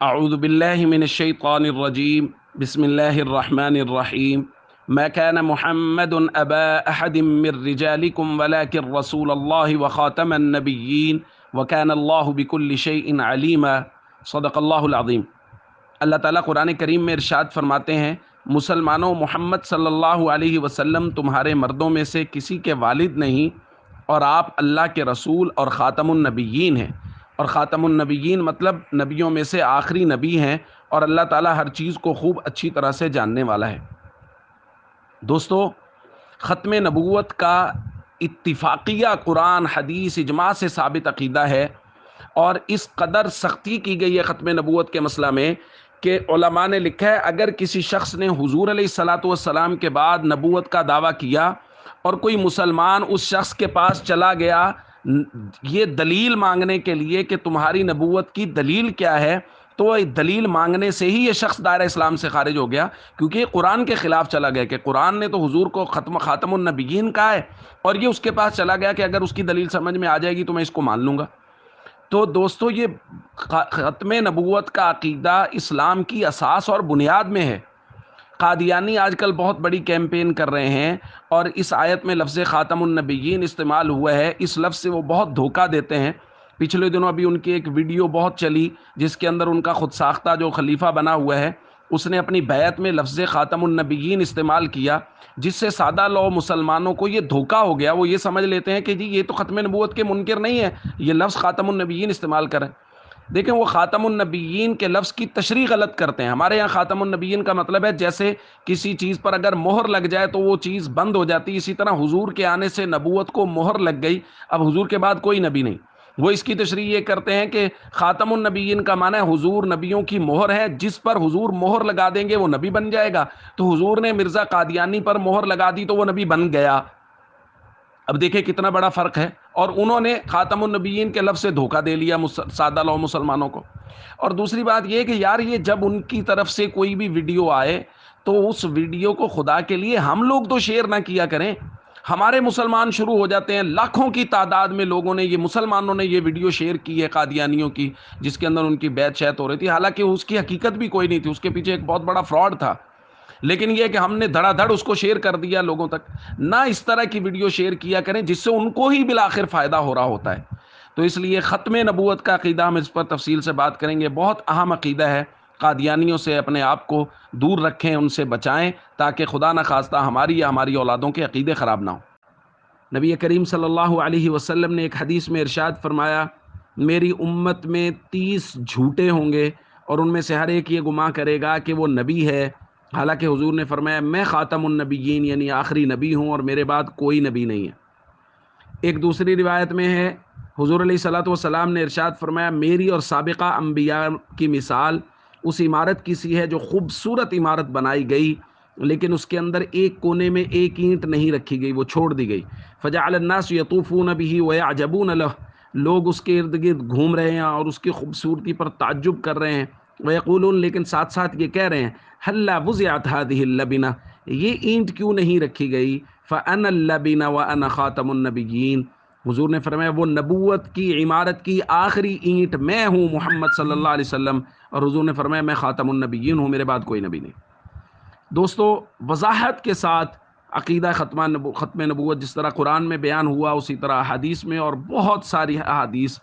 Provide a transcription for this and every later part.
اعوذ باللہ من الشیطان الرجیم بسم اللہ الرحمن الرحیم ما كان محمد ابا احد من رجالکم ولكن رسول اللہ وخاتم النبیین وكان اللہ بكل شیء علیما۔ صدق اللہ العظیم۔ اللہ تعالیٰ قرآن کریم میں ارشاد فرماتے ہیں، مسلمانوں، محمد صلی اللہ علیہ وسلم تمہارے مردوں میں سے کسی کے والد نہیں، اور آپ اللہ کے رسول اور خاتم النبیین ہیں۔ اور خاتم النبیین مطلب نبیوں میں سے آخری نبی ہیں، اور اللہ تعالیٰ ہر چیز کو خوب اچھی طرح سے جاننے والا ہے۔ دوستو، ختم نبوت کا اتفاقیہ قرآن، حدیث، اجماع سے ثابت عقیدہ ہے، اور اس قدر سختی کی گئی ہے ختم نبوت کے مسئلہ میں کہ علماء نے لکھا ہے اگر کسی شخص نے حضور علیہ الصلاۃ والسلام کے بعد نبوت کا دعویٰ کیا اور کوئی مسلمان اس شخص کے پاس چلا گیا یہ دلیل مانگنے کے لیے کہ تمہاری نبوت کی دلیل کیا ہے، تو دلیل مانگنے سے ہی یہ شخص دائرہ اسلام سے خارج ہو گیا، کیونکہ یہ قرآن کے خلاف چلا گیا کہ قرآن نے تو حضور کو خاتم النبیین کہا ہے، اور یہ اس کے پاس چلا گیا کہ اگر اس کی دلیل سمجھ میں آ جائے گی تو میں اس کو مان لوں گا۔ تو دوستو، یہ ختم نبوت کا عقیدہ اسلام کی اساس اور بنیاد میں ہے۔ قادیانی آج کل بہت بڑی کیمپین کر رہے ہیں، اور اس آیت میں لفظ خاتم النبیین استعمال ہوا ہے، اس لفظ سے وہ بہت دھوکہ دیتے ہیں۔ پچھلے دنوں ابھی ان کی ایک ویڈیو بہت چلی جس کے اندر ان کا خود ساختہ جو خلیفہ بنا ہوا ہے اس نے اپنی بیعت میں لفظ خاتم النبیین استعمال کیا، جس سے سادہ لو مسلمانوں کو یہ دھوکہ ہو گیا، وہ یہ سمجھ لیتے ہیں کہ جی یہ تو ختم نبوت کے منکر نہیں ہے، یہ لفظ خاتم النبیین استعمال کریں۔ دیکھیں، وہ خاتم النبیین کے لفظ کی تشریح غلط کرتے ہیں۔ ہمارے یہاں خاتم النبیین کا مطلب ہے جیسے کسی چیز پر اگر مہر لگ جائے تو وہ چیز بند ہو جاتی، اسی طرح حضور کے آنے سے نبوت کو مہر لگ گئی، اب حضور کے بعد کوئی نبی نہیں۔ وہ اس کی تشریح یہ کرتے ہیں کہ خاتم النبیین کا معنی ہے حضور نبیوں کی مہر ہے، جس پر حضور مہر لگا دیں گے وہ نبی بن جائے گا، تو حضور نے مرزا قادیانی پر مہر لگا دی تو وہ نبی بن گیا۔ اب دیکھیں کتنا بڑا فرق ہے، اور انہوں نے خاتم النبیین کے لفظ سے دھوکہ دے لیا سادہ لو مسلمانوں کو۔ اور دوسری بات یہ کہ یار یہ جب ان کی طرف سے کوئی بھی ویڈیو آئے تو اس ویڈیو کو خدا کے لیے ہم لوگ تو شیئر نہ کیا کریں۔ ہمارے مسلمان شروع ہو جاتے ہیں، لاکھوں کی تعداد میں لوگوں نے مسلمانوں نے یہ ویڈیو شیئر کی ہے قادیانیوں کی، جس کے اندر ان کی بیعت شیعت ہو رہی تھی، حالانکہ اس کی حقیقت بھی کوئی نہیں تھی، اس کے پیچھے ایک بہت بڑا فراڈ تھا، لیکن یہ کہ ہم نے دھڑا دھڑ اس کو شیئر کر دیا لوگوں تک۔ نہ اس طرح کی ویڈیو شیئر کیا کریں جس سے ان کو ہی بالآخر فائدہ ہو رہا ہوتا ہے۔ تو اس لیے ختم نبوت کا عقیدہ ہم اس پر تفصیل سے بات کریں گے، بہت اہم عقیدہ ہے۔ قادیانیوں سے اپنے آپ کو دور رکھیں، ان سے بچائیں، تاکہ خدا نخواستہ ہماری یا ہماری اولادوں کے عقیدے خراب نہ ہوں۔ نبی کریم صلی اللہ علیہ وسلم نے ایک حدیث میں ارشاد فرمایا، میری امت میں 30 جھوٹے ہوں گے، اور ان میں سے ہر ایک یہ گمان کرے گا کہ وہ نبی ہے، حالانکہ حضور نے فرمایا میں خاتم النبیین یعنی آخری نبی ہوں، اور میرے بعد کوئی نبی نہیں ہے۔ ایک دوسری روایت میں ہے، حضور علیہ الصلاۃ والسلام نے ارشاد فرمایا، میری اور سابقہ انبیاء کی مثال اس عمارت کی سی ہے جو خوبصورت عمارت بنائی گئی، لیکن اس کے اندر ایک کونے میں ایک اینٹ نہیں رکھی گئی، وہ چھوڑ دی گئی۔ فجعل الناس یطوفون به ویعجبون له، لوگ اس کے ارد گرد گھوم رہے ہیں اور اس کی خوبصورتی پر تعجب کر رہے ہیں۔ ویقولون، لیکن ساتھ ساتھ یہ کہہ رہے ہیں، ہلا وضعت هذه اللبنہ، یہ اینٹ کیوں نہیں رکھی گئی؟ فانا اللبنہ وانا خاتم النبیین، حضور نے فرمایا وہ نبوت کی عمارت کی آخری اینٹ میں ہوں، محمد صلی اللہ علیہ وسلم، اور حضور نے فرمایا میں خاتم النبیین ہوں، میرے بعد کوئی نبی نہیں۔ دوستو، وضاحت کے ساتھ عقیدہ ختم نبوت جس طرح قرآن میں بیان ہوا، اسی طرح احادیث میں، اور بہت ساری احادیث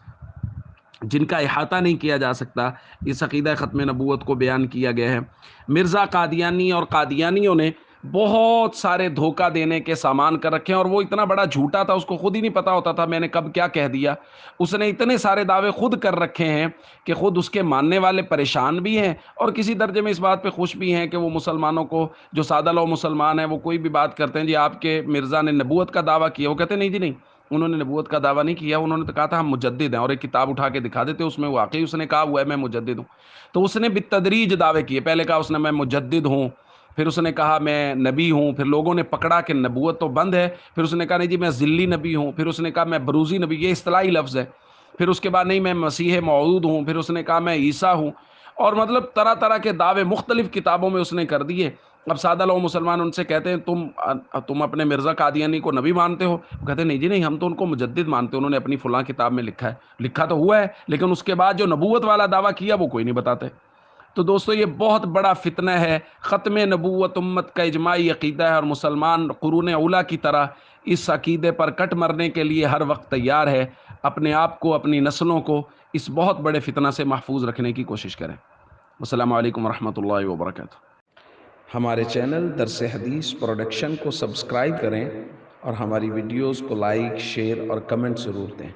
جن کا احاطہ نہیں کیا جا سکتا، اس عقیدہ ختم نبوت کو بیان کیا گیا ہے۔ مرزا قادیانی اور قادیانیوں نے بہت سارے دھوکہ دینے کے سامان کر رکھے ہیں، اور وہ اتنا بڑا جھوٹا تھا اس کو خود ہی نہیں پتا ہوتا تھا میں نے کب کیا کہہ دیا۔ اس نے اتنے سارے دعوے خود کر رکھے ہیں کہ خود اس کے ماننے والے پریشان بھی ہیں، اور کسی درجے میں اس بات پہ خوش بھی ہیں کہ وہ مسلمانوں کو، جو سادہ لو مسلمان ہیں، وہ کوئی بھی بات کرتے ہیں جی آپ کے مرزا نے نبوت کا دعویٰ کیا، وہ کہتے ہیں نہیں جی نہیں، انہوں نے نبوت کا دعویٰ نہیں کیا، انہوں نے تو کہا تھا ہم مجدد ہیں، اور ایک کتاب اٹھا کے دکھا دیتے، اس میں واقعی اس نے کہا ہوا ہے میں مجدد ہوں۔ تو اس نے بالتدریج دعوے کیے، پہلے کہا اس نے میں مجدد ہوں، پھر اس نے کہا میں نبی ہوں، پھر لوگوں نے پکڑا کہ نبوت تو بند ہے، پھر اس نے کہا نہیں جی میں ذلی نبی ہوں، پھر اس نے کہا میں بروزی نبی، یہ اصطلاحی لفظ ہے، پھر اس کے بعد نہیں میں مسیح موعود ہوں، پھر اس نے کہا میں عیسیٰ ہوں، اور مطلب طرح طرح کے دعوے مختلف کتابوں میں اس نے کر دیے۔ اب سادہ لو مسلمان ان سے کہتے ہیں تم اپنے مرزا قادیانی کو نبی مانتے ہو؟ وہ کہتے ہیں نہیں جی نہیں، ہم تو ان کو مجدد مانتے ہیں، انہوں نے اپنی فلاں کتاب میں لکھا ہے، لکھا تو ہوا ہے، لیکن اس کے بعد جو نبوت والا دعویٰ کیا وہ کوئی نہیں بتاتے۔ تو دوستو یہ بہت بڑا فتنہ ہے، ختم نبوت امت کا اجماعی عقیدہ ہے، اور مسلمان قرون اولیٰ کی طرح اس عقیدے پر کٹ مرنے کے لیے ہر وقت تیار ہے۔ اپنے آپ کو، اپنی نسلوں کو اس بہت بڑے فتنہ سے محفوظ رکھنے کی کوشش کریں۔ السلام علیکم ورحمۃ اللہ وبرکاتہ۔ ہمارے چینل درس حدیث پروڈکشن کو سبسکرائب کریں اور ہماری ویڈیوز کو لائک، شیئر اور کمنٹ ضرور دیں۔